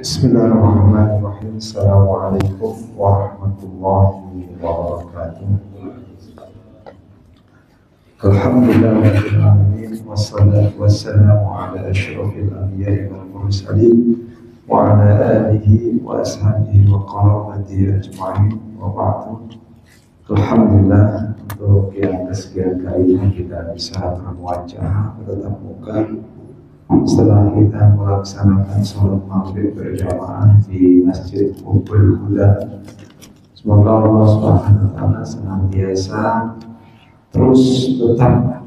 Bismillahirrahmanirrahim. Assalamualaikum warahmatullahi wabarakatuh. Alhamdulillahirabbil alamin wassalatu wassalamu ala asyrofil anbiya'i wal mursalin wa ala alihi wa ashabihi wa qarabatihi ajma'in wa ba'du. Alhamdulillah, untuk yang kesekian kalinya kita bisa berwajah bertatap muka setelah kita melaksanakan sholat maghrib berjamaah di Masjid Umbul Huda. Semoga Allah Subhanahu wa Ta'ala senantiasa terus tetap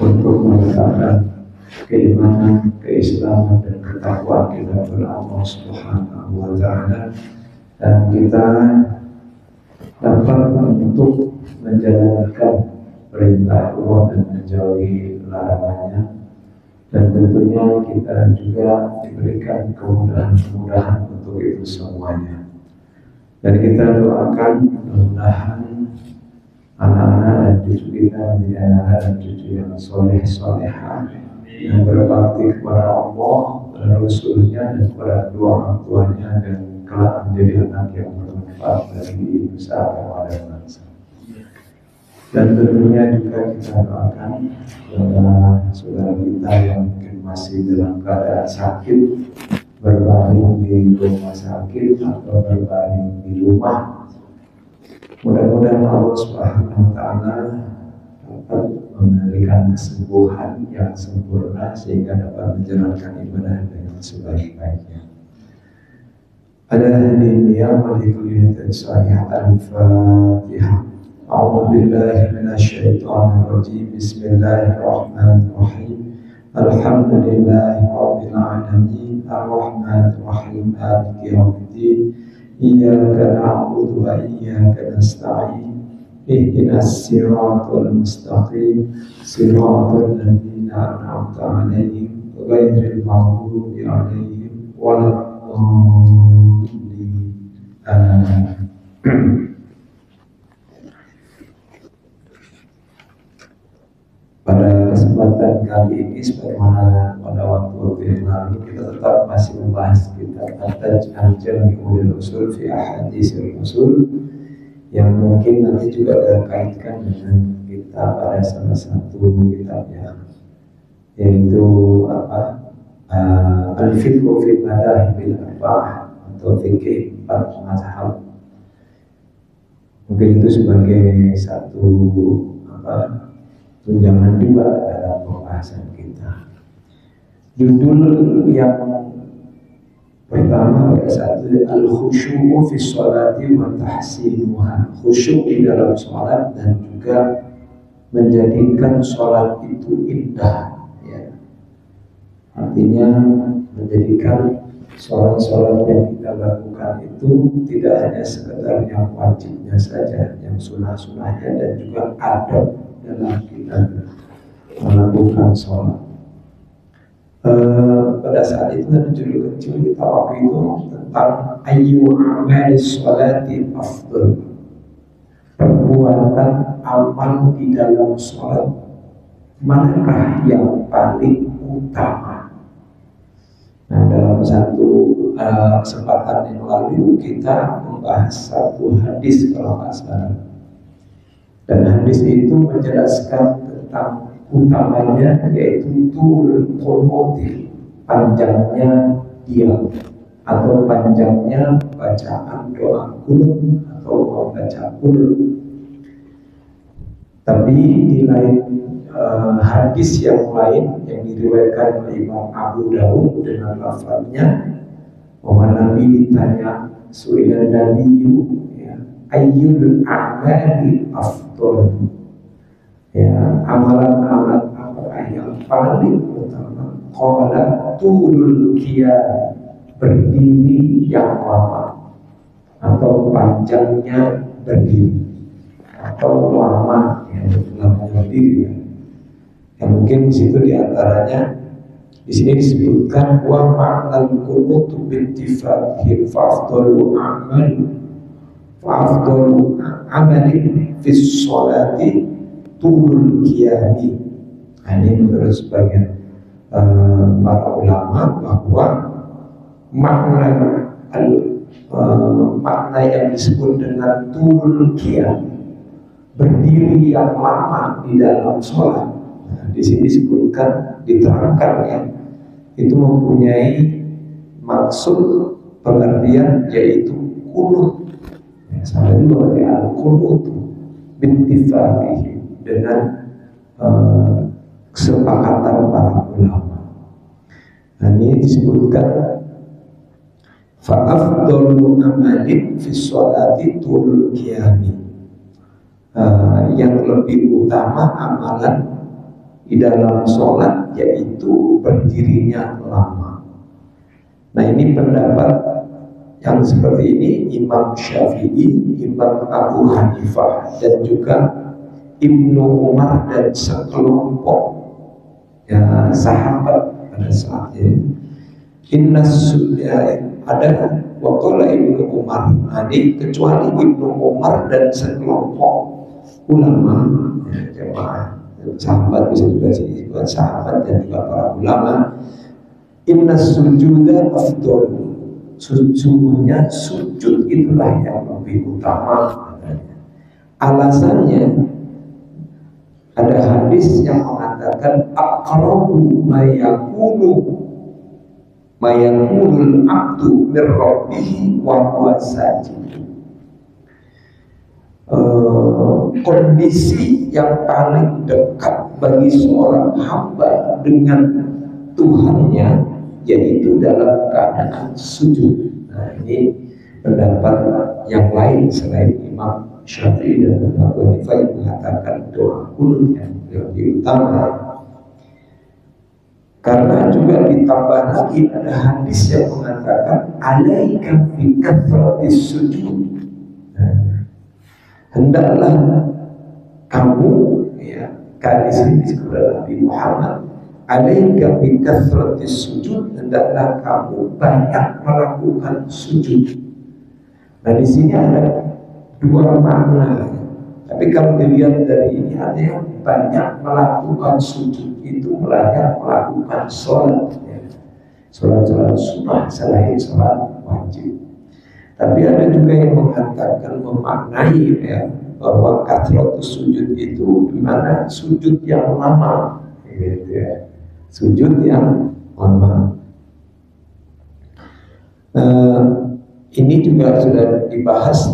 untuk menegakkan keimanan, keislaman dan ketakwaan kita kepada Allah Subhanahu wa Ta'ala, dan kita dapat untuk menjalankan perintah Allah dan menjauhi larangannya. Dan tentunya kita juga diberikan kemudahan-kemudahan untuk itu semuanya. Dan kita doakan mudah-mudahan anak-anak dan cucu kita menjadi anak-anak dan cucu yang soleh-solehah, yang berbakti kepada Allah dan Rasulnya dan kepada kedua orang tuanya, dan kelak menjadi anak yang bermanfaat bagi nusa dan bangsa. Dan tentunya juga kita doakan kepada saudara kita yang mungkin masih dalam keadaan sakit, berbaring di rumah sakit atau berbaring di rumah. Mudah-mudahan Allah Subhanahu wa Ta'ala dapat memberikan kesembuhan yang sempurna sehingga dapat menjalankan ibadah dengan sebaik-baiknya. Ada hadirin yang berikutnya saya Al-Fatihah. A'udzu billahi minasyaitonir rajim. Bismillahirrahmanirrahim. Alhamdulillahi rabbil alamin. Arrahmanir rahim. Maliki yaumiddin. Iyyaka na'budu wa iyyaka nasta'in. Ihdinas siratal mustaqim. Siratal ladzina an'amta 'alaihim ghairil maghdubi 'alaihim waladdallin. Amin. Pada kesempatan kali ini, sebagaimana pada waktu yang lalu, kita tetap masih membahas kitab Al-Jami'ul Usul fi Ahaditsil Usul, yang mungkin nanti juga dikaitkan dengan kita pada salah satu kitabnya, yaitu Al-Fiqhu fi Madhahibil Arba'ah atau Fikih 4 mazhab. Mungkin itu sebagai satu tunjangan juga dalam pembahasan kita. Judul yang pertama pada saat itu al-khusyu'u fi sholati wa tahsinuha. Khusyuk di dalam sholat dan juga menjadikan sholat itu indah, ya. Artinya menjadikan sholat-sholat yang kita lakukan itu tidak hanya sekedar yang wajibnya saja, yang sunnah-sunnahnya, dan juga adab dalam kita melakukan sholat. Pada saat itu ada judul kecil kita waktu itu tentang ayyu amalis sholati afdal, perbuatan amal di dalam sholat manakah yang paling utama. Nah, dalam satu kesempatan yang lalu kita membahas satu hadis kalau nggak salah. Dan hadis itu menjelaskan tentang utamanya, yaitu turun qunut, panjangnya diam atau panjangnya bacaan doa qunut atau membaca qunut. Tapi di lain hadis yang lain yang diriwayatkan oleh Imam Abu Dawud dengan lafaznya, bahwa Nabi ditanya su'ilan nabiyyu ayyul a'mali afdal, ya, amalan-amalan apa yang paling utama? Qala tulul qiyam, berdiri yang lama atau panjangnya berdiri atau lama, ya, lamanya berdiri, ya. Ya, mungkin di situ diantaranya di sini disebutkan wa ma'al qunut bittifaqin fa'afdalu amal fa'afdalu amalin fis sholati turul qiyami. Ini menurut sebagian para ulama bahwa makna makna yang disebut dengan tulul qiyam, berdiri yang lama di dalam sholat. Nah, di sini disebutkan, diterangkan ya, itu mempunyai maksud pengertian yaitu kunut. Ya, sama juga berarti al-kunut bintifaqih, dengan kesepakatan para ulama. Nah, ini disebutkan fa'afdalu amalin fi sholati tulul qiyami, yang lebih utama amalan di dalam sholat yaitu berdirinya lama. Nah, ini pendapat yang seperti ini Imam Syafi'i, Imam Abu Hanifah, dan juga Ibnu Umar dan sekelompok ya, sahabat pada saatnya. Ada waqala Ibnu Umar, ini kecuali Ibnu Umar dan sekelompok ulama ya, jamaah sahabat, bisa juga sih buat sahabat dan juga para ulama, inna sujuda afdalu, sesungguhnya sujud itulah yang lebih utama. Alasannya ada hadis yang mengatakan aqrabu mayakunul abdu mir rabbih wa huwa sajid. Kondisi yang paling dekat bagi seorang hamba dengan Tuhannya yaitu dalam keadaan sujud. Nah, ini pendapat yang lain selain Imam Syafi'i dan Abu Hanifah yang mengatakan doa kunut yang lebih utama. Karena juga ditambah lagi ada hadis yang mengatakan alaika fi kathratis sujud. Hendaklah kamu ya, hadis ini disebut Nabi Muhammad, alaika bi kathratis sujud, hendaklah kamu banyak melakukan sujud. Nah, di sini ada dua makna. Tapi kalau dilihat dari ini, ada yang banyak melakukan sujud itu banyak melakukan sholat ya. Sholat sunnah selain sholat wajib. Tapi ada juga yang mengatakan, memaknai ya, bahwa kathratus sujud itu dimana sujud yang lama gitu ya. Sujud yang lama. Ini juga sudah dibahas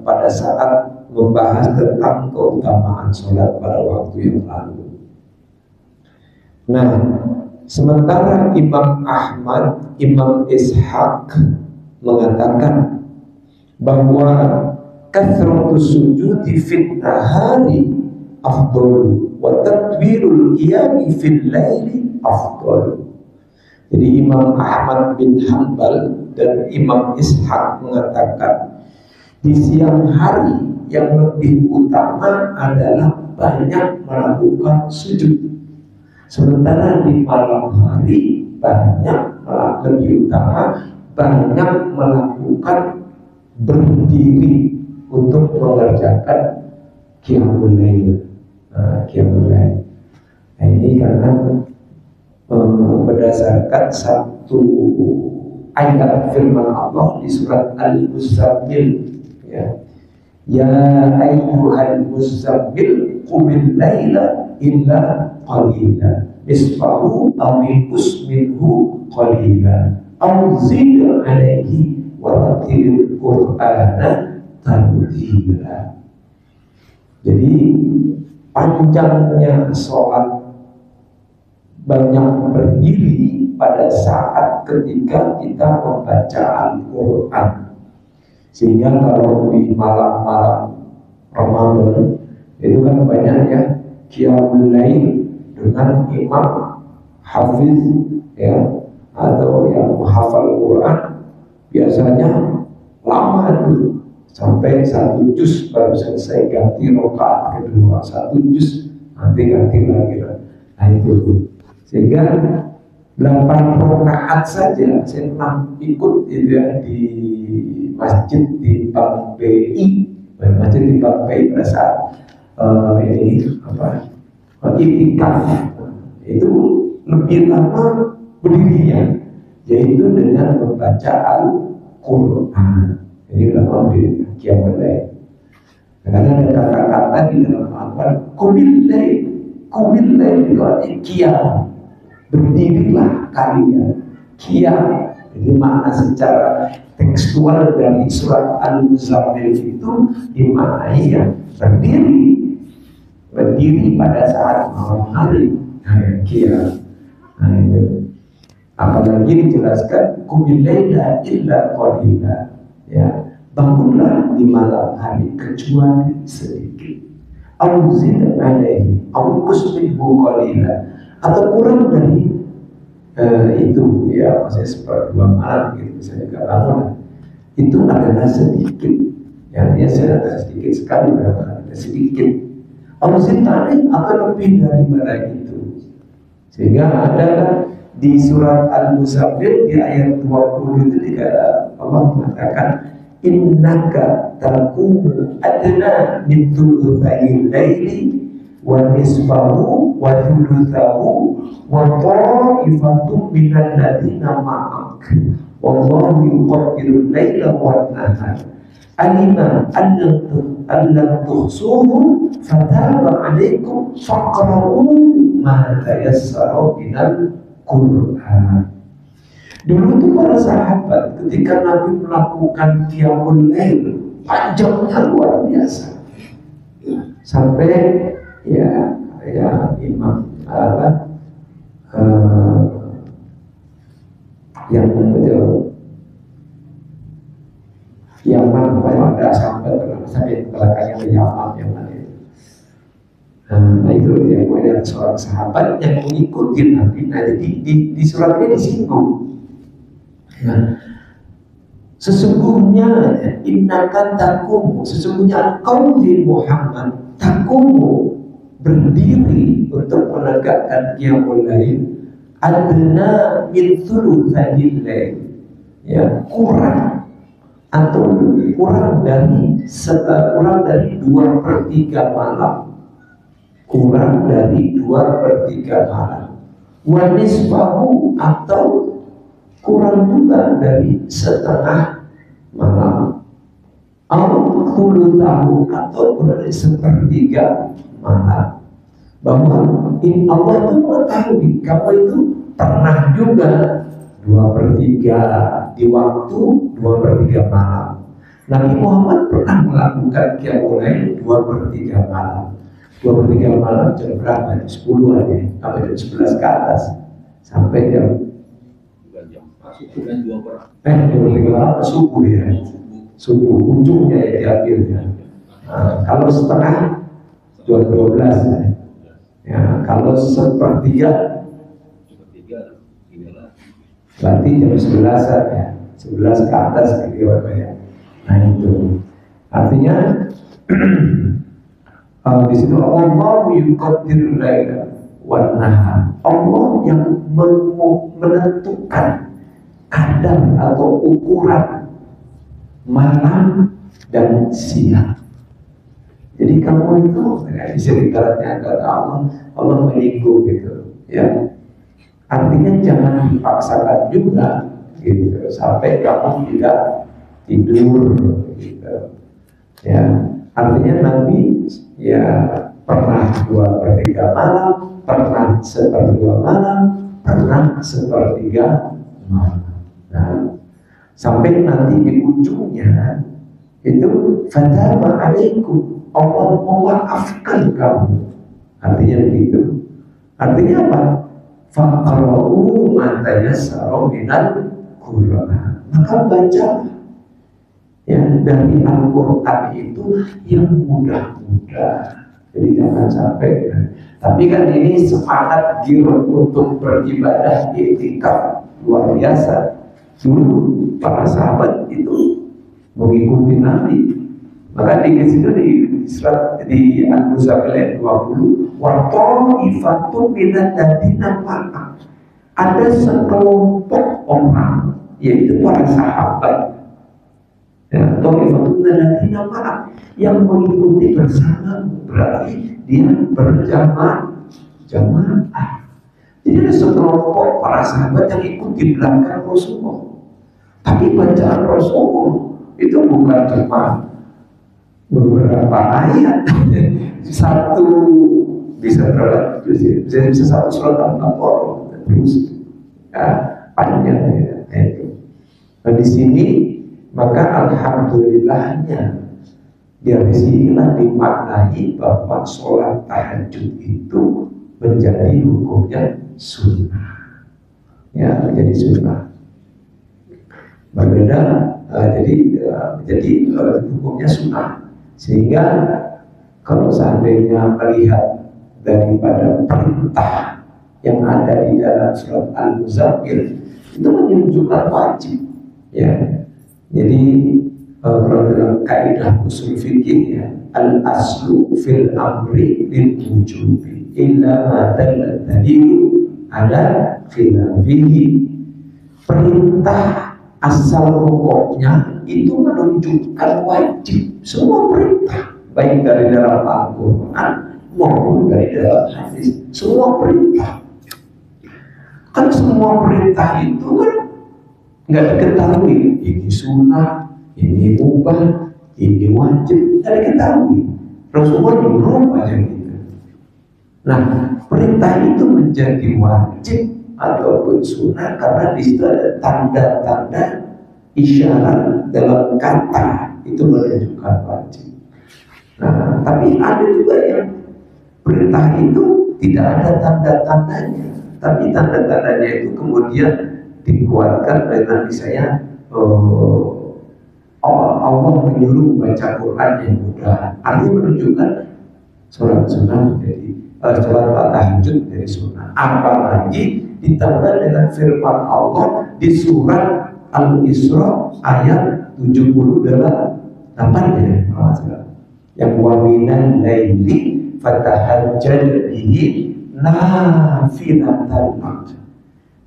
pada saat membahas tentang keutamaan sholat pada waktu yang lalu. Nah, sementara Imam Ahmad, Imam Ishaq mengatakan bahwa kathratus sujudi fit nahari afdalu wa tadwirul qiyami fil laili afdalu. Jadi Imam Ahmad bin Hanbal dan Imam Ishaq mengatakan di siang hari yang lebih utama adalah banyak melakukan sujud, sementara di malam hari lebih utama banyak melakukan berdiri untuk mengerjakan qiyamul lail. Nah, ini karena berdasarkan satu ayat firman Allah di surat Al-Muzammil ya. Ya ayyuhal muzammil qumil laila illa qalila nisfahu aw inqus minhu qalila aw zid alayhi wa rattilil qur'ana tartila. Jadi panjangnya sholat, banyak berdiri pada saat ketika kita membaca Al-Quran. Sehingga kalau di malam-malam Ramadan itu kan banyak ya qiyamul lail dengan imam hafiz ya, atau yang menghafal Quran, biasanya lama dulu sampai 1 juz baru selesai, ganti rakaat kedua 1 juz, nanti ganti lagi. Nah itu sehingga 8 rakaat saja saya pernah ikut itu ya di masjid di Bank BI, masjid di Bank BI pada saat iktikaf itu lebih lama berdirinya. yaitu dengan membaca Al-Quran. Ini dalam diri Qiyamul Lail. Karena ada kata-kata di dalam Al-Quran, Qumil Lail itu artinya qiyam, berdirilah kalian, qiyam. Jadi makna secara tekstual dari surat Al-Muzammil itu dimaknai ya berdiri pada saat malam hari, qiyam. Apalagi dijelaskan qumil laila illa qalila, ya, bangunlah di malam hari kecuali sedikit, au zid alaihi au qusbihu qalila, atau kurang dari itu, ya, maksudnya seperti 2 malam gitu, saya juga bangun itu adalah sedikit, ya, artinya saya sedikit sekali, berapa sedikit, au zid alaihi atau lebih daripada itu. Sehingga ada di surat Al-Muzammil di ayat 20 itu juga Allah mengatakan innaka taqumu adna min thulutsayil laili wa nisfahu wa thulutsahu wa ta'ifatun minal ladzina ma'ak wallahu yuqaddirul laila wan nahar alima an tuhsuhu fataba 'alaikum faqra'u ma tayassara minal Quran. Dulu itu para sahabat ketika Nabi melakukan Qiyamul Lail panjangnya luar biasa, sampai ya Imam yang Yaman, ada sampai belakangnya ke Yaman yang mana itu. Nah itu yang ada seorang sahabat yang mengikuti Nabi. Nah jadi di surat ini disinggung. Nah, sesungguhnya innakan taqumu, sesungguhnya engkau di Muhammad taqumu berdiri untuk menegakkan Qiyamul Lail adna min thulutsayil lail, ya, kurang atau kurang dari 2/3 malam, kurang dari 2/3 malam, wa nisfahu atau kurang juga dari setengah malam, au thulutsahu atau kurang dari 1/3 malam. Bahwa Allah itu mengetahui kamu itu pernah juga 2/3 di waktu 2/3 malam. Nabi Muhammad pernah melakukan Qiyamul Lail 2/3 malam. 2/3 malam jam berapa? Jam 10 aja, sampai jam 11 ke atas, sampai jam 2/3 malam subuh, ya, subuh ujungnya ya diambil, ya. Nah, kalau setengah jam 12, ya, kalau 1/3 berarti jam 11-an, ya, 11 ke atas gitu, ya. Nah itu artinya di situ Allah yuqaddirul laila wan nahar, Allah yang menentukan kadar atau ukuran malam dan siang. Jadi kamu itu bisa dikaratnya kata Allah menyinggung gitu, ya. Artinya jangan dipaksakan juga gitu sampai kamu tidak tidur gitu, ya. Artinya Nabi ya pernah 2/3 malam, pernah 1/2 malam, pernah 1/3 malam. Nah, sampai nanti di ujungnya itu fataba alaikum, Allah memaafkan kamu. Artinya begitu. Artinya apa? Faqra'u ma tayassara minal Qur'an. Maka baca ya dari Al-Quran itu yang mudah-mudah. Jadi jangan sampai. Tapi kan ini semangat giroh untuk beribadah i'tikaf luar biasa. Dulu para sahabat itu mengikuti Nabi. Maka di situ di Al-Muzammil ayat 20, wa ta'ifatun minal ladzina ma'ak, ada sekelompok orang yaitu para sahabat, ya, ta'ifatun minal ladzina ma'ak, yang mengikuti bersama, berarti dia berjamaah. Jadi ada sekelompok para sahabat yang ikut di belakang Rasulullah. Tapi bacaan Rasulullah itu bukan cuma beberapa ayat, satu bisa berapa? Bisa satu surat Al-Baqarah terus ya, panjang ya. Nah di sini maka alhamdulillahnya dari sinilah dimaknai bahwa sholat tahajud itu menjadi hukumnya sunnah, ya menjadi sunnah. Berbeda, jadi hukumnya sunnah. Sehingga kalau seandainya melihat daripada perintah yang ada di dalam surat Al-Muzammil itu menunjukkan wajib, ya. Jadi kalau dalam kaidah usul fikih ya, al-aslu fil amri lil wujubi illa ma dalla dalilu ala khilafihi. Perintah asal pokoknya itu menunjukkan wajib. Semua perintah baik dari dalam Al-Quran maupun dari dalam hadis, semua perintah. Kan semua perintah itu kan nggak diketahui ini sunnah, ini mubah, ini wajib, nggak diketahui. Rasulullah nyuruh aja gitu. Nah, perintah itu menjadi wajib ataupun sunnah karena di situ ada tanda-tanda isyarat dalam kata itu menunjukkan wajib. Nah, tapi ada juga yang perintah itu tidak ada tanda-tandanya, tapi tanda-tandanya itu kemudian dikuatkan dengan misalnya Allah menyuruh baca Quran yang mudah, artinya menunjukkan sholat sunnah menjadi sholat tahajud menjadi sunnah. Apalagi ditambah dengan firman Allah di surat Al-Isra ayat 78 ya, yang wa minal laili fatahajjad bihi nafilatan lak.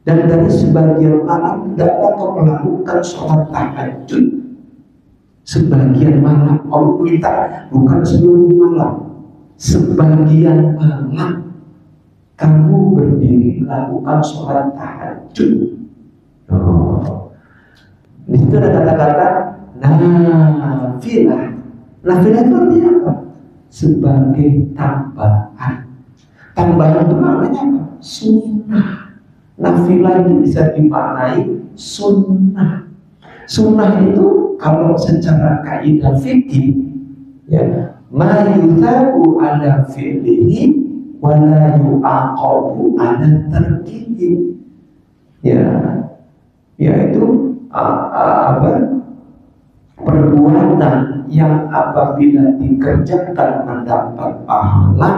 Dan dari sebagian malam hendaklah kau melakukan sholat tahajud. Sebagian malam Allah minta, bukan seluruh malam. Sebagian malam kamu berdiri melakukan sholat tahajud. Di situ ada kata-kata nafilah. Nafilah itu artinya apa? Sebagai tambahan. Tambahan itu namanya apa? Sunnah. Nafilah ini bisa dimaknai sunnah. Sunnah itu kalau secara kaidah fikih ya, ma yuthabu ala fi'lihi wa la yu'aqabu ala tarkihi. Ya, yaitu perbuatan yang apabila dikerjakan mendapat pahala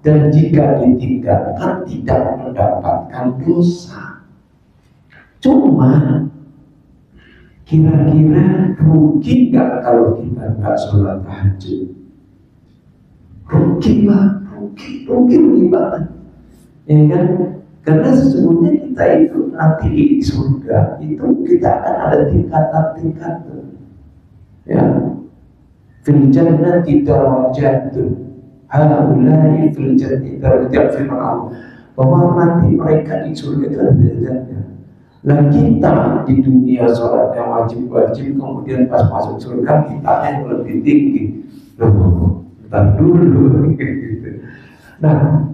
dan jika ditinggalkan tidak mendapatkan dosa. Cuma kira-kira rugi nggak kalau kita nggak sholat tahajud? Rugi lah, rugi banget, ya kan? Karena sesungguhnya kita itu nanti di surga itu kita akan ada tingkatan-tingkatan. Ya, fil jannati darajatun. Haulai fil jannati darajat firman Allah. Bahwa nanti mereka di surga itu ada derajatnya. Nah kita di dunia sholat yang wajib-wajib, kemudian pas masuk surga kita yang lebih tinggi. Bentar dulu gitu. Nah,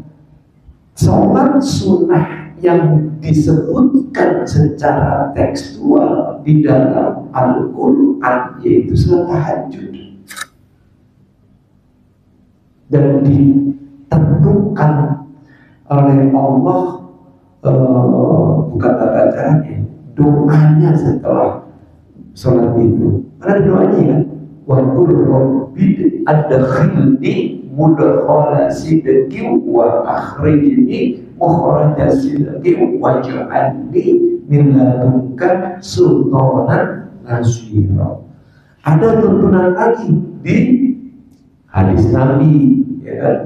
sholat sunnah yang disebutkan secara tekstual di dalam Al-Quran yaitu sholat tahajud, dan ditentukan oleh Allah bukan tata caranya, doanya setelah sholat itu. Ada doanya kan, wa qur rabbi adkhilni mudkhala sidqi wa akhrijni mukhraja sidqi waj'alni min ladunka sultanan nasira. Ada tuntunan lagi di hadis Nabi, ya kan?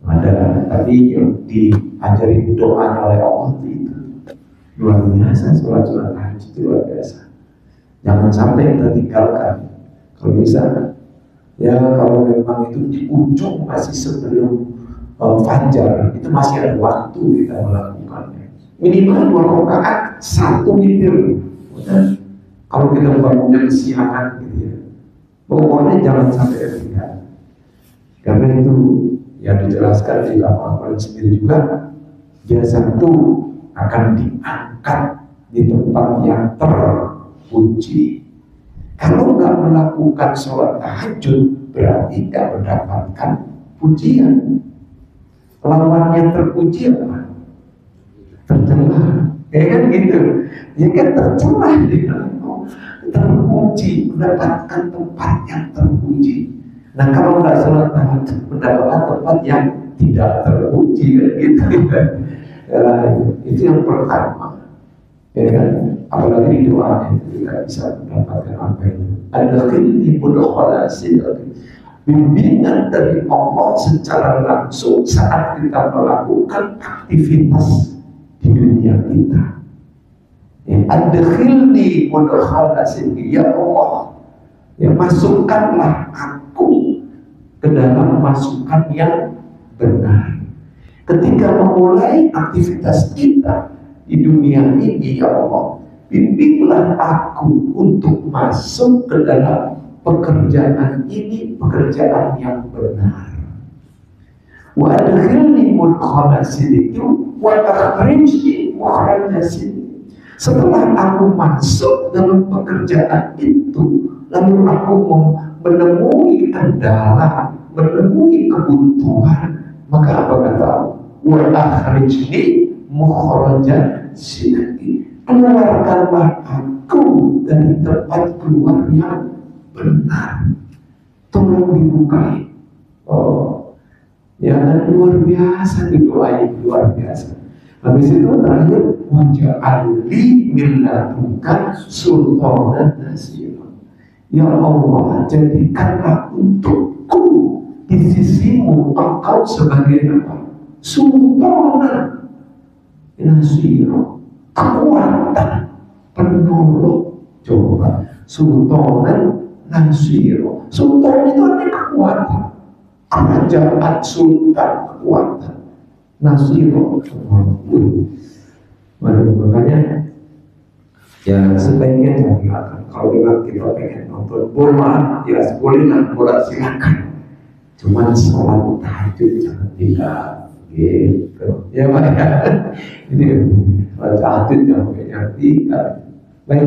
Ada tadi yang diajarin doanya oleh Allah itu luar biasa. Sholat tahajud itu luar biasa. Jangan sampai kita tinggalkan. Kalau bisa, ya kalau memang itu di ujung masih sebelum fajar, itu masih ada waktu kita melakukan minimal 2 rakaat 1 witir. Kalau kita bangunnya kesiangan gitu ya, pokoknya jangan sampai ketinggalan. Karena itu yang dijelaskan di dalam Al-Quran sendiri juga, jasad itu akan diangkat di tempat yang terpuji. Kalau nggak melakukan sholat tahajud, berarti nggak mendapatkan pujian. Lawannya terpuji apa? Tercela, ya kan gitu. Ya kan tercela gitu. Terpuji, mendapatkan tempat yang terpuji. Nah kalau nggak sholat tahajud, mendapatkan tempat yang tidak terpuji kan gitu. Ya, itu yang pertama. Ya kan? Apalagi di doa itu kita bisa mendapatkan apa itu. Adkhilni mudkhala sidqin. Bimbingan dari Allah secara langsung saat kita melakukan aktivitas di dunia kita. Ya, adkhilni mudkhala sidqin, ya Allah, ya masukkanlah aku ke dalam masukan yang benar. Ketika memulai aktivitas kita di dunia ini, ya Allah, bimbinglah aku untuk masuk ke dalam pekerjaan ini, pekerjaan yang benar. Wa adkhilni mudkhala sidqin wa akhrijni mukhraja sidqin. Setelah aku masuk dalam pekerjaan itu, lalu aku menemui kendala, menemui kebutuhan, maka apa kata wa akhrijni mukhraja sidqin. Keluarkanlah aku dari tempat keluar yang benar. Tolong dibukai. Oh, ya kan, luar biasa didoain, luar biasa. Habis itu terakhir, waj'alni min ladunka sultanan nasira. Ya Allah, jadikanlah untukku di sisimu engkau sebagai apa? Sultanan nasira, kekuatan penolong. Coba, sultanan nasiro. Sultan itu artinya kekuatan. Kerajaan sultan, kekuatan. Nasiro, makanya ya sebaiknya jangan. Kalau memang kita pengen nonton bola, ya bolehlah bola, silakan. Cuman sholat tahajud jangan tinggal. Gitu. Ya Pak ya. Ini tahajud jangan tinggal. Baik,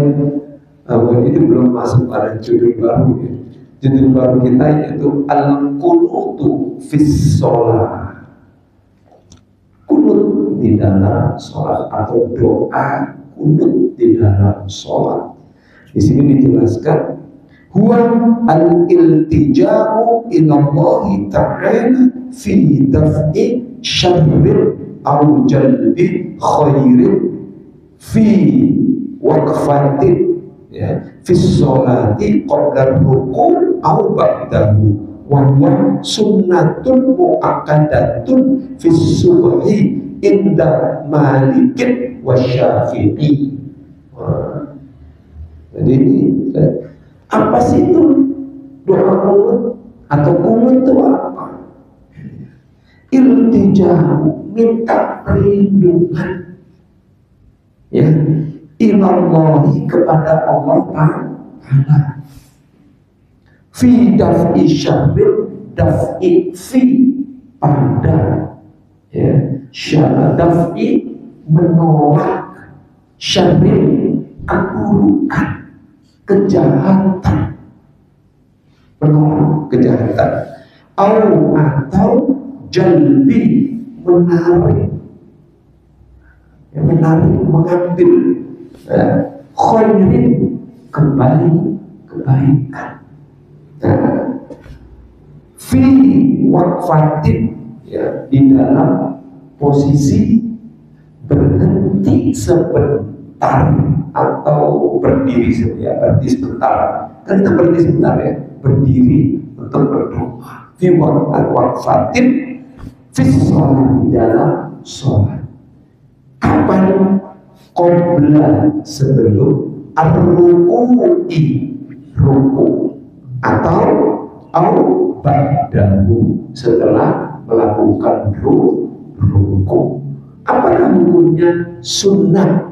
itu belum masuk pada judul baru ya. Judul baru kita yaitu al-qunutu fis sholat. Kunut di dalam sholat atau doa kunut di dalam sholat. Di sini dijelaskan huwa al-iltija'u ilallahi ta'ala fi daf'i syarril aw jalbi khairin fi waqfatin, ya, fi sholati qabla ruku' aw ba'dahu, wa huwa sunnatun mu'akkadatun fi subhi inda Malikin wa Syafi'i. Jadi apa sih itu doa kunut atau kunut itu apa? Iltija'u, minta perlindungan, ya, ilallahi, kepada Allah Ta'ala, fi daf'i syarril, daf'i fi, pada, ya, syarril, daf'i menolak, syarril keburukan, kejahatan, menolak kejahatan, atau jalbi menarik, ya, menarik, mengambil, khairin kebaikan, fi waqfatin, ya, di dalam posisi berhenti sebentar atau berdiri sebentar, berhenti sebentar. Kan kita berhenti sebentar ya, berdiri untuk berdoa. Fi waqfatin fi sholat, di dalam sholat. Kapan? Qabla, sebelum ar-ruku'i, ruku, atau ba'dahu, setelah melakukan ruku. Apa Apakah hukumnya sunnah?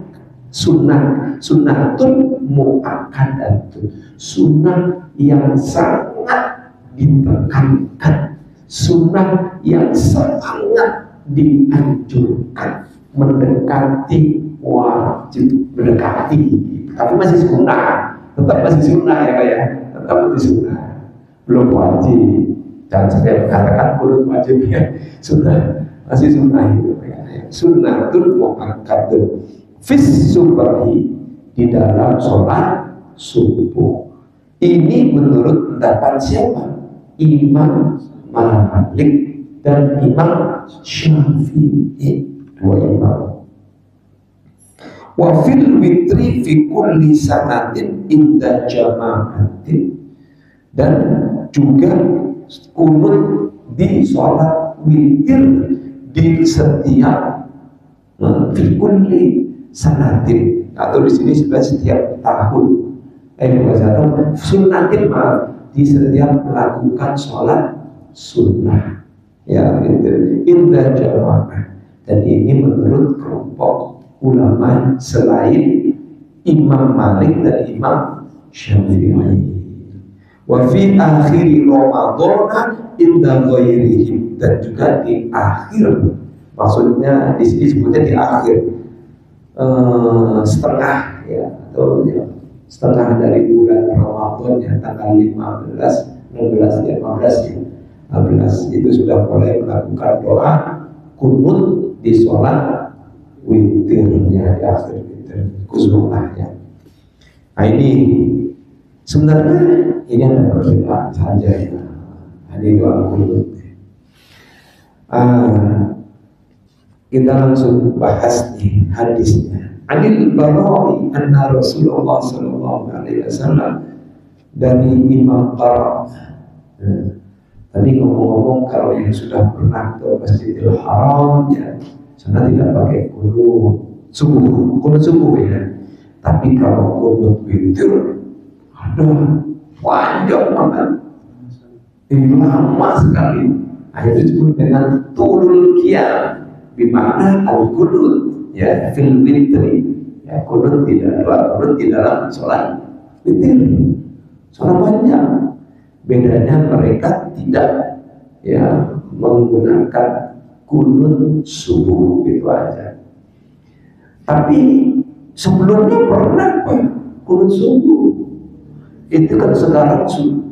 Sunnatun muakkadatun, sunnah yang sangat ditekankan, sunnah yang sangat dianjurkan, mendekati wajib, mendekati, tapi masih sunnah, tetap masih sunnah ya Pak ya, tetap masih sunnah, belum wajib. Jangan sampai mengatakan kulit wajib ya, sunnah, masih sunnah itu ya. Sunnatun muakkadun fis subahi, di dalam sholat subuh. Ini menurut pendapat siapa? Imam Malik dan Imam Syafi'i, dua imam. Wa fil witri fi kulli sanatin inda jama'atin, dan juga kunut di sholat witir di setiap fi kulli sanatin, atau di sini sudah setiap tahun, sunnatin, maaf, di setiap melakukan sholat sunnah ya gitu, indah jamaah. Dan ini menurut kelompok ulama selain Imam Malik dan Imam Syafi'i. Wa fi akhiri Ramadan inda ghairihim, dan juga di akhir, maksudnya di sini sebutnya di akhir, setengah ya, atau ya, setengah dari bulan Ramadan ya, tanggal 15, 16, 15 ya, 15 itu sudah mulai melakukan doa kunut di sholat witirnya, di akhir witir khususnya. Nah ini sebenarnya ini ada perbedaan saja ya, ini doa kunut. Kita langsung bahas nih hadisnya. Anil Bara'i anna Rasulullah sallallahu alaihi wasallam, dari Imam Bara'. Tadi ngomong-ngomong, kalau yang sudah pernah ke Masjidil Haram ya, sana tidak pakai kunut subuh ya. Tapi kalau kunut witir, aduh, panjang banget, lama sekali. Akhirnya disebut dengan tulul qiyam, bimana al-kunut ya fil witri ya, kunut tidak doa kunut di dalam sholat witir, sholat panjang. Bedanya mereka tidak ya menggunakan kunut subuh gitu aja. Tapi sebelumnya pernah Pak kunut subuh. Itu kan sekarang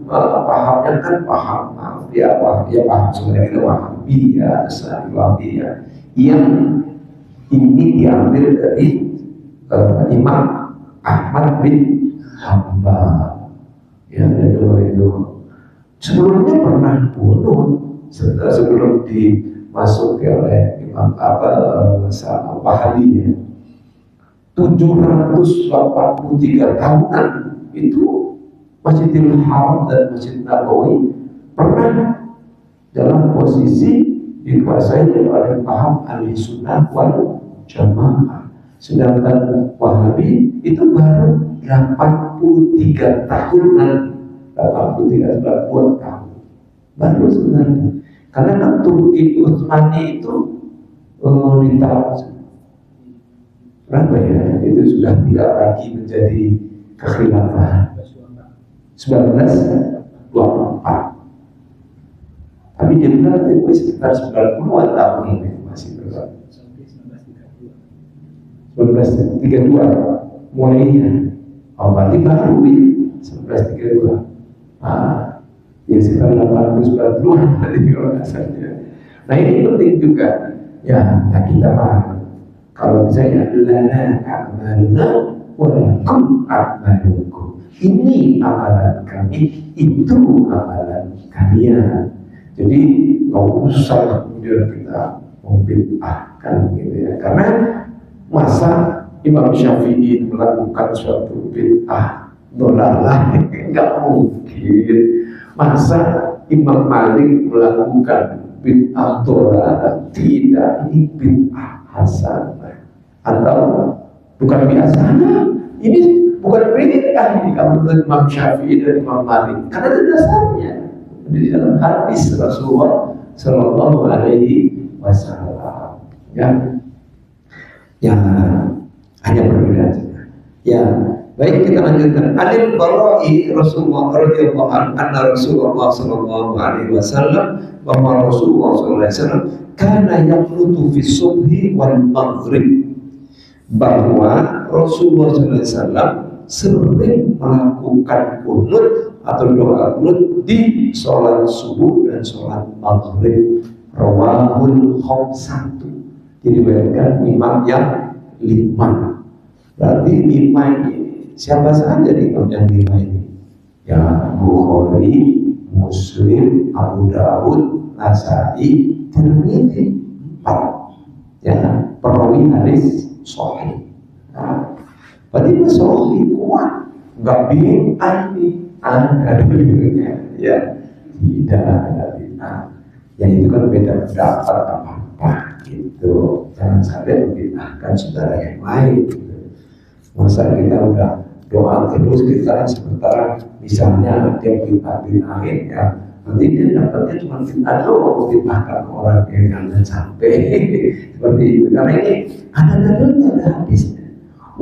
pahamnya kan paham ya, paham sebenarnya kita Wahabi ya, Wahabi ya, yang ini diambil dari Imam Ahmad bin Hanbal ya, itu sebelumnya pernah kunut sebelum dimasuki oleh Imam Wahabi ya, 783 tahunan itu Masjidil Haram dan Masjid Nabawi pernah dalam posisi dikuasai oleh paham ahli sunnah wal jamaah. Sedangkan Wahabi itu baru 83 tahunan, 83 tahun baru sebenarnya. Karena kan Turki Utsmani itu di tahun berapa ya, itu sudah tidak lagi menjadi kekhilafahan, 1924. Tapi dia benar itu sekitar 90-an tahun ini masih berapa? 1932 mulainya. Oh, berarti baru ini 1932. Ya sekitar 80-90-an tadi rasanya. Nah ini penting juga ya, kita mah kalau misalnya lana a'maluna wa lakum a'malukum, ini amalan kami, itu amalan kalian. Jadi nggak usah kemudian kita membid'ahkan gitu ya, karena masa Imam Syafi'i melakukan suatu bid'ah dolalah, nggak mungkin. Masa Imam Malik melakukan bid'ah dolalah, tidak, ini bid'ah hasanah. Atau bukan biasanya, ini bukan bid'ah ini kalau menurut Imam Syafi'i dan Imam Malik, karena ada dasarnya di dalam hadis Rasulullah Sallallahu Alaihi Wasallam. Ya, Ya, hanya perbedaan saja. Ya, baik, kita lanjutkan. Anil Bara'i Rasulullah radhiyallahu anhu anna Rasulullah sallallahu alaihi wasallam bahwa Rasulullah sallallahu alaihi wasallam kana yaqnutu fi subhi wal maghrib, bahwa Rasulullah sallallahu alaihi wasallam sering melakukan kunut atau doa kunut di sholat subuh dan sholat maghrib. Rawahul khamsatu, diriwayatkan imam yang 5. Berarti 5 ini siapa saja imam yang 5 ini? Ya, Bukhari, Muslim, Abu Dawud, Nasai, Tirmidzi, 4. Ya, perawi hadis sahih. Nah, berarti sahih kuat, nggak bingung ada dulunya. Ya, tidak ada bid'ah. Yang itu kan beda pendapat apa gitu. Jangan sampai membid'ahkan saudara yang lain gitu. Masa kita udah doa terus kita sementara misalnya dia bid'ahin ya, nanti dia dapatnya cuma bid'ah doang, bid'ahkan orang yang jangan sampai seperti itu. Karena ini ada dalilnya, ada hadisnya.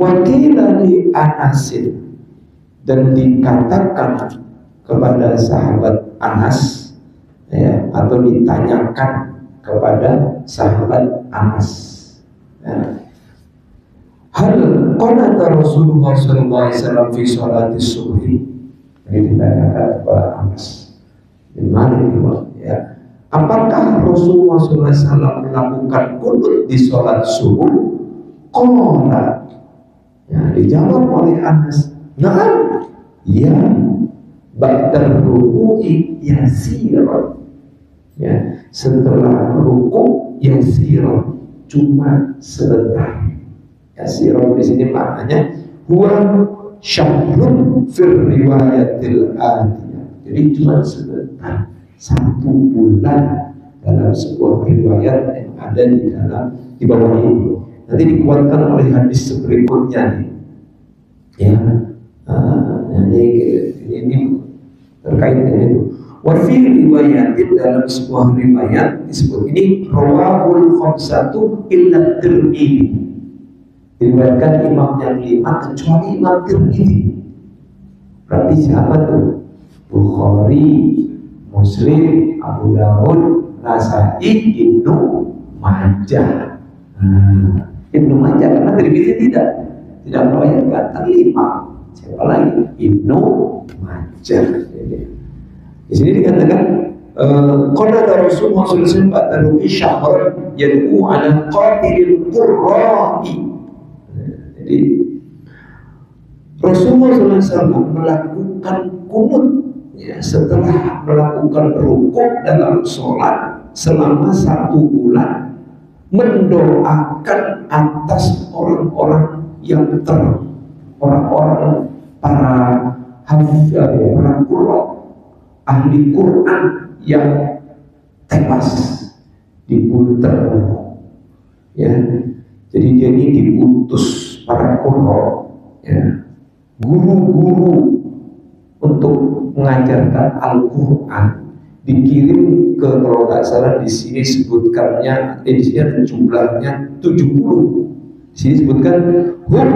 Wakilah di Anasin, dan dikatakan kepada sahabat Anas, ya, atau ditanyakan kepada sahabat Anas, ya, hal qanata Rasulullah sallallahu alaihi wasallam fi sholati subhi. Ini ditanyakan kepada Anas bin Malik, ya, apakah Rasulullah sallallahu alaihi wasallam melakukan qunut di sholat subuh? Qala, ya, dijawab oleh Anas, na'am, ya, ba'da ruku'i yasiran, ya, setelah ruku' yasiran, cuma sebentar. Yasiran di sini maknanya huwa syahrun fir riwayatil adiyah, jadi cuma sebentar, 1 bulan dalam sebuah riwayat yang ada di bawah ini. Nanti dikuatkan oleh hadis berikutnya nih, ya. Ini terkait dengan itu. Wafi riwayat, dalam sebuah riwayat disebut ini rawahul khamsatu illa Tirmidzi, diriwayatkan imam yang 5 kecuali Imam Tirmidzi. Berarti siapa tuh? Bukhari, Muslim, Abu Dawud, Nasai, Ibnu Majah. Ibnu Majah, karena Tirmidzi tidak meriwayatkan, tapi imam. Siapa lagi? Ibnu Majah. Di sini dikatakan qala Rasulullah sallallahu alaihi wasallam ba'da syahran yad'u ala qatilil qurra'i. Jadi Rasulullah SAW melakukan kunut, ya, setelah melakukan rukuk dalam sholat selama 1 bulan, mendoakan atas orang-orang yang orang-orang para hafiz, para qurra, ahli Quran yang tewas dibunuh terbunuh, ya. Jadi dia ini diutus para qurra, ya, guru-guru untuk mengajarkan Al-Quran, dikirim ke, kalau nggak salah di sini sebutkannya, di sini ada jumlahnya 70. Di sini sebutkan hum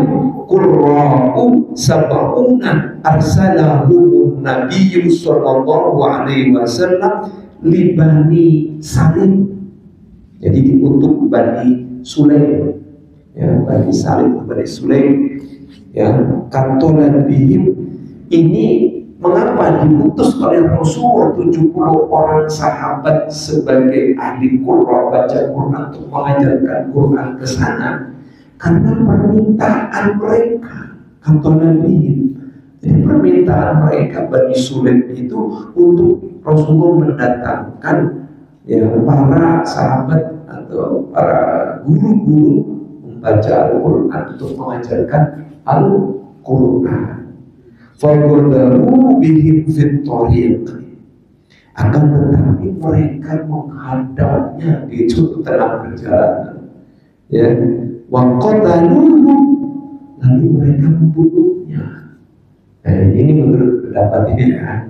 qurra'u sab'una arsalahum nabiyyu sallallahu alaihi wasallam li Bani Salim. Jadi untuk Bani Sulaim, ya, Bani Salim, Bani Sulaim, ya, kantolan bihim. Ini mengapa diutus oleh Rasulullah 70 orang sahabat sebagai ahli Qur'an, baca Quran, untuk mengajarkan Quran ke sana? Karena permintaan mereka, kantolan bihim. Jadi permintaan mereka Bani Sulaim itu untuk Rasulullah mendatangkan, ya, para sahabat atau para guru-guru membaca Al-Quran untuk mengajarkan Al-Quran. Faqadaru bihim fit thariq, akan tetapi mereka menghadapnya di tengah perjalanan, ya, wa qataluhu, lalu mereka membunuhnya. Ini menurut pendapat ini, ya.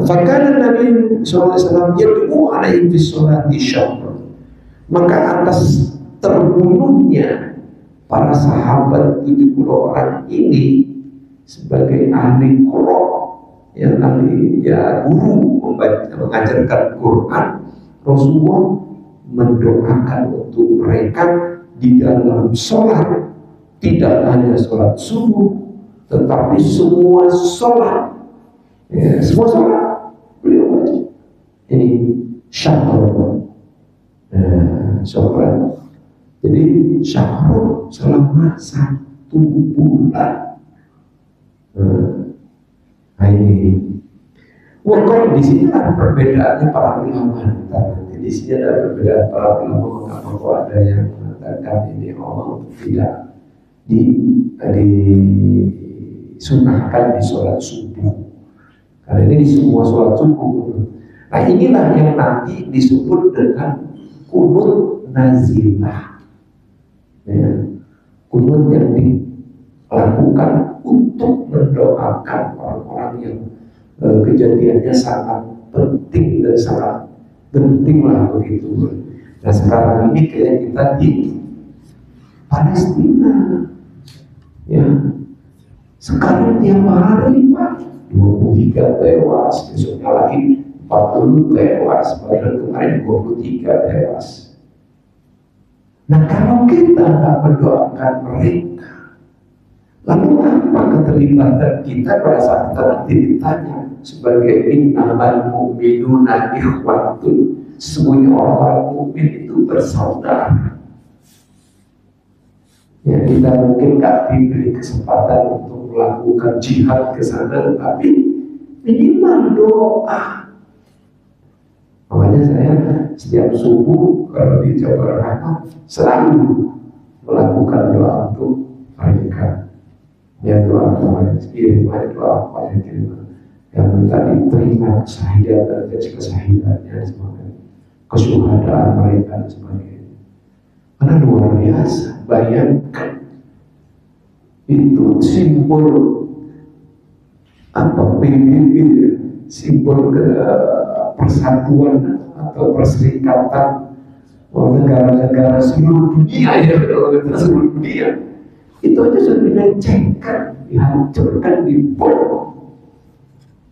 Fakana Nabi SAW yad'u alaihi fi sholati syahr, maka atas terbunuhnya para sahabat 70 orang ini sebagai ahli Qur'an, yang ahli guru mengajarkan Quran, Rasulullah mendoakan untuk mereka di dalam sholat, tidak hanya sholat subuh, tetapi semua sholat, semua sholat beliau baca ini syahrul, syahrul. Jadi syahrul selama 1 bulan. Nah ini, waktu di sini ada perbedaannya para ulama. Di sini ada perbedaan para ulama mengapa kok ada yang mengatakan ini Allah tidak disunahkan di sholat subuh. Karena ini di semua sholat subuh. Nah inilah yang nanti disebut dengan kunut nazilah. Ya, kunut yang dilakukan untuk mendoakan orang-orang yang kejadiannya sangat penting dan sangat penting lah begitu. Nah sekarang ini kayak kita di Palestina, ya sekarang tiap hari Pak 23 tewas, besoknya lagi 40 tewas, padahal kemarin 23 tewas. Nah kalau kita nggak mendoakan mereka, lalu apa keterlibatan kita pada saat kita nanti ditanya sebagai innamal mu'minuna ikhwatun, sesungguhnya orang-orang mukmin itu bersaudara. Ya kita mungkin nggak diberi kesempatan untuk melakukan jihad ke sana, tapi minimal doa. Makanya saya setiap subuh kalau di Jawa Barat selalu melakukan doa untuk mereka. Ya doa semuanya kirim, doa apa yang kirim, yang minta diterima kesahidan dan kesahidannya semuanya, kesyuhadaan mereka dan sebagainya. Karena luar biasa, bayangkan itu simbol apa PBB, simbol ke persatuan atau perserikatan negara-negara seluruh dunia, ya seluruh dunia. Itu aja sudah dilecehkan, dihancurkan, dibom.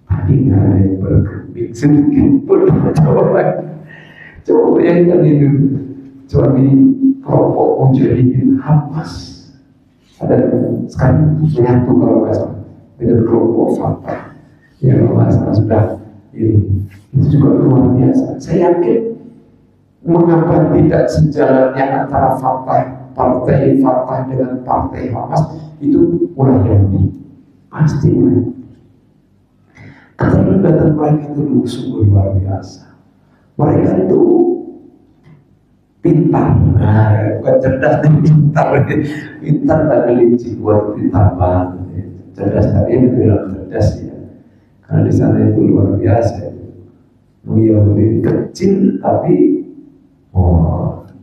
Tapi nggak ada yang bergeming sedikit pun. Coba bayangkan itu, coba di kelompok Mujahidin Hamas ada sekarang menyatu kalau nggak salah dengan kelompok Fatah, ya kalau nggak salah sudah ini. Itu juga luar biasa. Saya yakin mengapa tidak sejalannya antara partai Fatah dengan partai Hamas itu mulai Yahudi, pasti mulai. Keterlibatan mereka itu sungguh luar biasa. Mereka itu pintar, bukan cerdas tapi pintar. Pintar tak kelinci buat pintar banget. Cerdas tapi yang bilang cerdas ya. Karena di sana itu luar biasa. Yahudi kecil tapi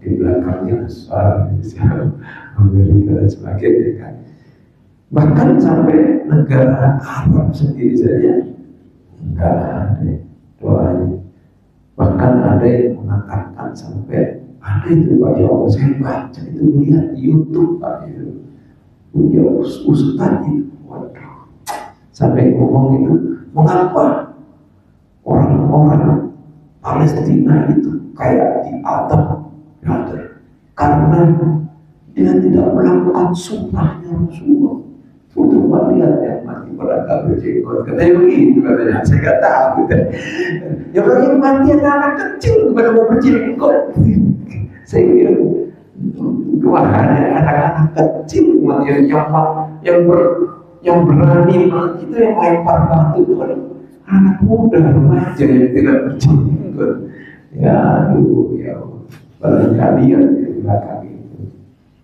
di belakangnya besar, Amerika dan sebagainya kan. Bahkan sampai negara Arab sendiri saja enggak ada doanya. Bahkan ada yang mengatakan sampai ada itu Pak, ya Allah saya baca itu, lihat di YouTube Pak itu, ya Ustaz itu, waduh, sampai ngomong itu, mengapa orang-orang Palestina itu kayak diadab, karena dia tidak melakukan sunnahnya Rasulullah. Untuk melihat yang mati pada kabel jenggot, katanya begitu katanya, saya nggak tahu gitu. Ya orang yang mati anak kecil kepada mau berjenggot. Saya kira wah ada anak-anak kecil yang berani banget itu yang lempar batu kepada anak muda remaja yang tidak berjenggot. Ya aduh ya barangkali ya di belakang itu.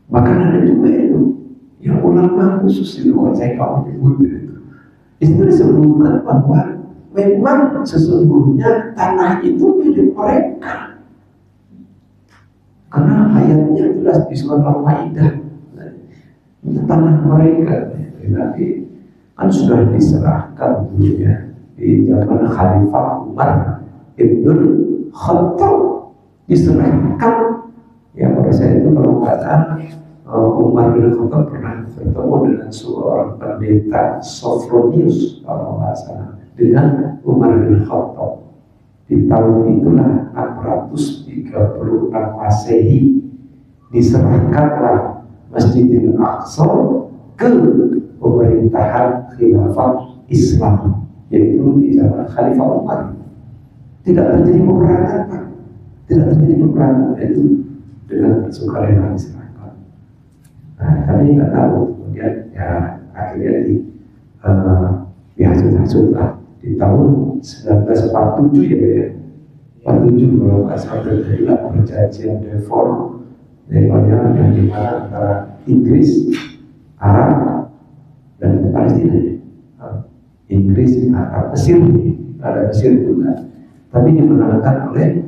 Bahkan ada juga itu yang ulama khusus itu, saya kamu nyebut itu disebutkan bahwa memang sesungguhnya tanah itu milik mereka, karena ayatnya jelas di surat Al-Maidah, itu tanah mereka. Tapi kan sudah diserahkan dulu ya di zaman Khalifah Umar Ibn Khattab, diserahkan ya pada saya itu kalau nggak salah Umar bin Khattab pernah bertemu dengan seorang pendeta Sophronius kalau nggak salah, dengan Umar bin Khattab. Di tahun itulah 636 Masehi diserahkanlah Masjidil Aqsa ke pemerintahan khilafah Islam, yaitu di zaman Khalifah Umar. Tidak terjadi peperangan, Pak. Tidak terjadi peperangan, itu dengan sukarela diserahkan. Nah, kami nggak tahu, kemudian ya akhirnya sudah di tahun 1947 ya, 47 kalau nggak salah terjadilah perjanjian Balfour, yang dimana antara Inggris, Arab dan Palestina. Inggris, Arab, Mesir, ada Mesir juga, tapi dimenangkan oleh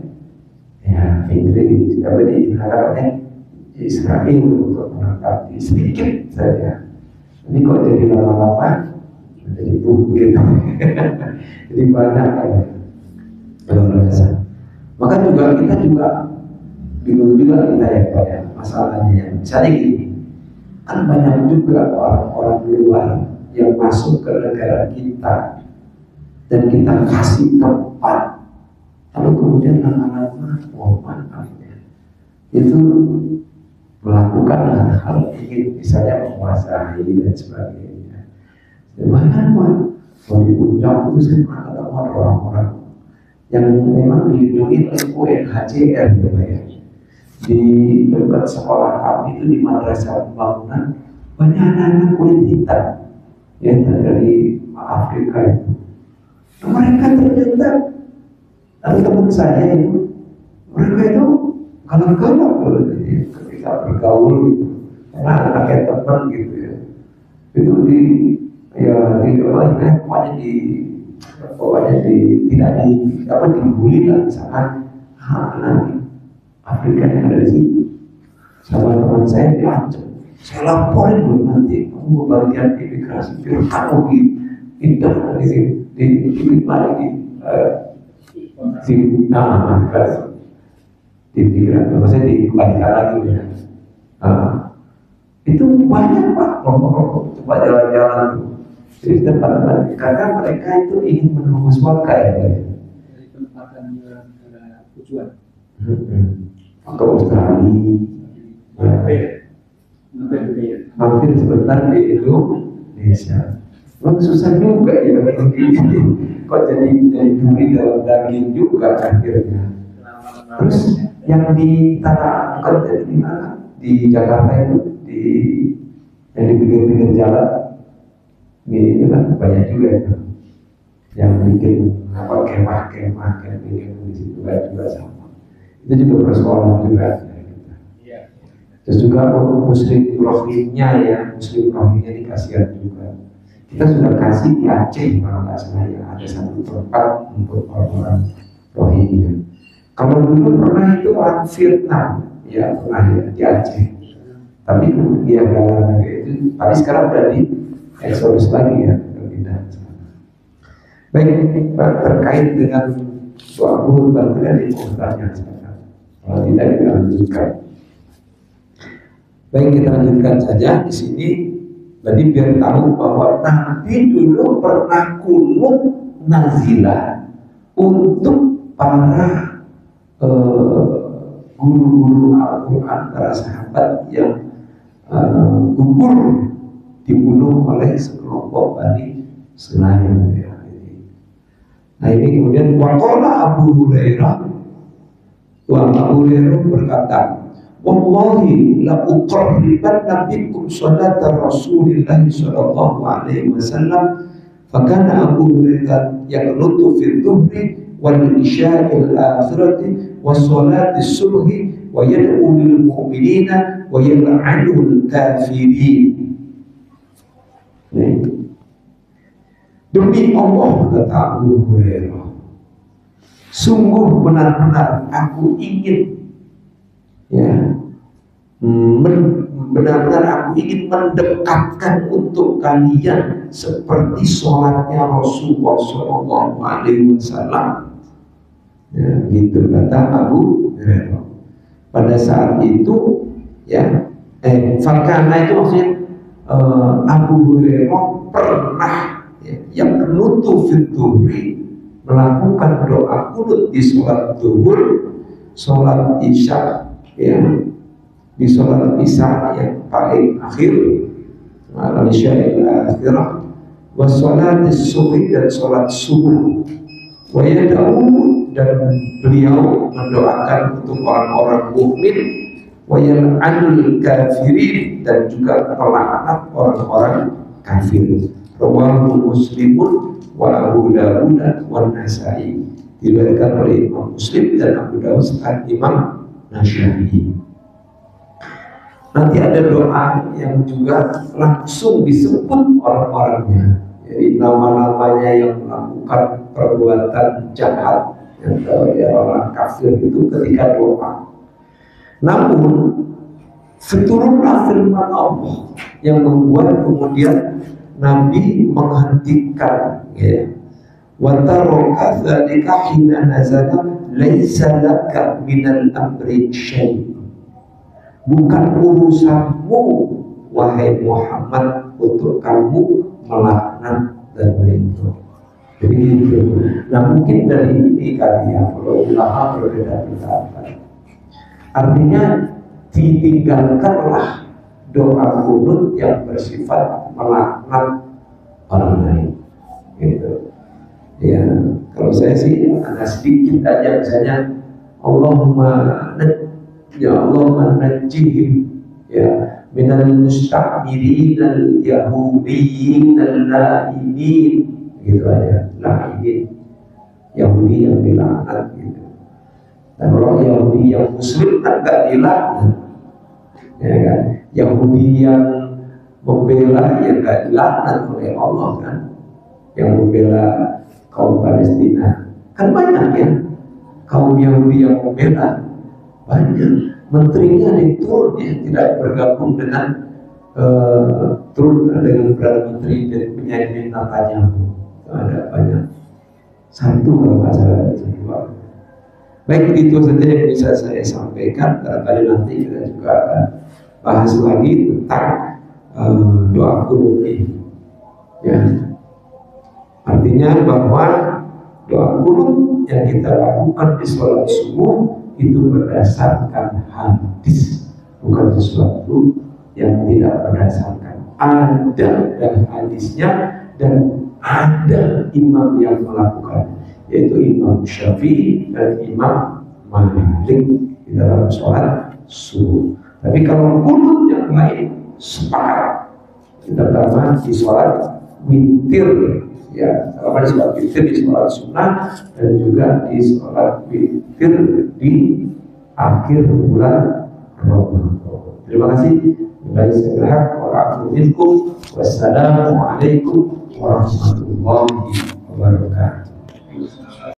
ya Inggris, tapi dimenangkan oleh Israel untuk menangkap sedikit saja. Ini kok jadi lama-lama jadi buku gitu. Jadi banyak kan, luar biasa. Maka kita juga bingung juga kita ya Pak ya, masalahnya ya. Misalnya gini, kan banyak juga orang-orang luar yang masuk ke negara kita dan kita kasih tempat, lalu kemudian lama-lama maaf ya, itu melakukan hal-hal ingin misalnya menguasai dan sebagainya. Banyak kalau di Puncak itu saya pernah ketemu orang-orang yang memang dilindungi oleh UNHCR ya. Di dekat sekolah kami itu di Madrasah Pembangunan banyak anak-anak kulit hitam ya dari Afrika itu. Nah, mereka ternyata teman saya itu, mereka itu galak-galak loh ketika bergaul gitu, karena anaknya teman gitu ya. Itu tidak dibully lah, misalkan nanti Afrika yang ada di situ sama teman saya diancam, saya laporin dulu nanti kamu bagian imigrasi biar kamu pindah di pikiran, maksudnya dikembalikan lagi ya. Itu banyak Pak kelompok-kelompok coba jalan-jalan jadi tempat-tempat karena mereka itu ingin menunggu suaka ya dari tempat negara tujuan ke Australia hampir sebentar di Indonesia. Memang susah juga ya kok jadi duri dalam daging juga akhirnya. Terus yang di tanah bukan di mana di Jakarta itu yang di pinggir-pinggir jalan itu kan banyak juga itu yang bikin kemah bikin di situ juga sama. Itu juga persoalan juga. Terus juga Muslim Rohingya ya, Muslim Rohingya ini kasihan juga. Kita sudah kasih di Aceh kalau nggak salah ya, ada satu tempat untuk orang-orang Rohingya. Kalau dulu pernah itu orang Vietnam ya pernah ya di Aceh. Tapi dia galang itu, tapi sekarang udah di eksodus lagi ya, pindah. Baik, terkait dengan soal buruh bantuan di komentarnya sekarang. Kalau tidak kita lanjutkan. Baik, kita lanjutkan saja di sini. Jadi biar tahu bahwa Nabi dulu pernah kunut nazilah untuk para guru-guru Al-Quran, para sahabat yang gugur dibunuh oleh sekelompok Bani Sulaim ya. Nah ini kemudian waqala Abu Hurairah berkata, wallahi la uqarribanna bikum salata Rasulillah sallallahu alaihi wasallam. Fakana Abu Hurairah yaqnutu fi dhuhri wal isya'il akhirati wa salati subhi wa yad'u lil mu'minina wa yal'anul kafirin. Demi Allah kata Abu Hurairah, sungguh benar-benar aku ingin ya benar-benar aku ingin mendekatkan untuk kalian seperti sholatnya Rasulullah SAW. Ya, gitu kata Abu Hurairah. Pada saat itu ya Falkana itu maksudnya Abu Hurairah pernah yang menutup fituri melakukan doa kunut di sholat zuhur, sholat isya, ya, di sholat isya yang paling akhir, malam isya yang akhirah, wassalat subuh dan sholat subuh, wa yad'u dan beliau mendoakan untuk orang-orang mukmin, wa yal'anul kafirin dan juga melaknat orang-orang kafir. Rawahu Muslimun wa Abu Dawud wa Nasa'i, diriwayatkan oleh Imam Muslim dan Abu Dawud serta Imam Nasa'i. Nanti ada doa yang juga langsung disebut orang-orangnya. Jadi nama-namanya yang melakukan perbuatan jahat, yang orang kafir itu ketika doa. Namun seturunlah firman Allah yang membuat kemudian Nabi menghentikan, ya. Wa taraka dzalika hina nazala laisa laka minal amri syai'. Bukan urusanmu wahai Muhammad untuk kamu melaknat dan itu. Jadi itu. Nah mungkin dari ini kali ya, kalau ulama berbeda pendapat. Artinya ditinggalkanlah doa kunut yang bersifat melaknat orang lain, gitu. Ya, kalau saya sih ada sedikit aja, misalnya Allahumma najjihim, ya, minal musta'mirin al-yahudiyyin al-la'inin, gitu aja, la'inin, Yahudi yang dilaknat, gitu. Dan kalau Yahudi yang Muslim kan gak dilaknat, ya kan? Yahudi yang membela yang gak dilaknat oleh Allah kan, yang membela kaum Palestina kan banyak ya, kaum Yahudi yang membela banyak, menterinya diturun ya, tidak bergabung dengan turun dengan Perdana Menteri dari Benyamin Netanyahu, ada banyak, satu kalau nggak salah satu. Baik, itu saja yang bisa saya sampaikan. Barangkali nanti kita juga akan bahas lagi tentang doa kunut ini, ya. Artinya bahwa doa kunut yang kita lakukan di sholat subuh itu berdasarkan hadis, bukan sesuatu yang tidak berdasarkan. Ada dan hadisnya, dan ada imam yang melakukan, yaitu Imam Syafi'i dan Imam Malik di dalam sholat subuh. Tapi kalau kunut yang lain sepakat, terutama di sholat witir, ya, kalau di sholat witir, di sholat sunnah, dan juga di sholat witir di akhir bulan Ramadan. Terima kasih. Wassalamualaikum warahmatullahi wabarakatuh.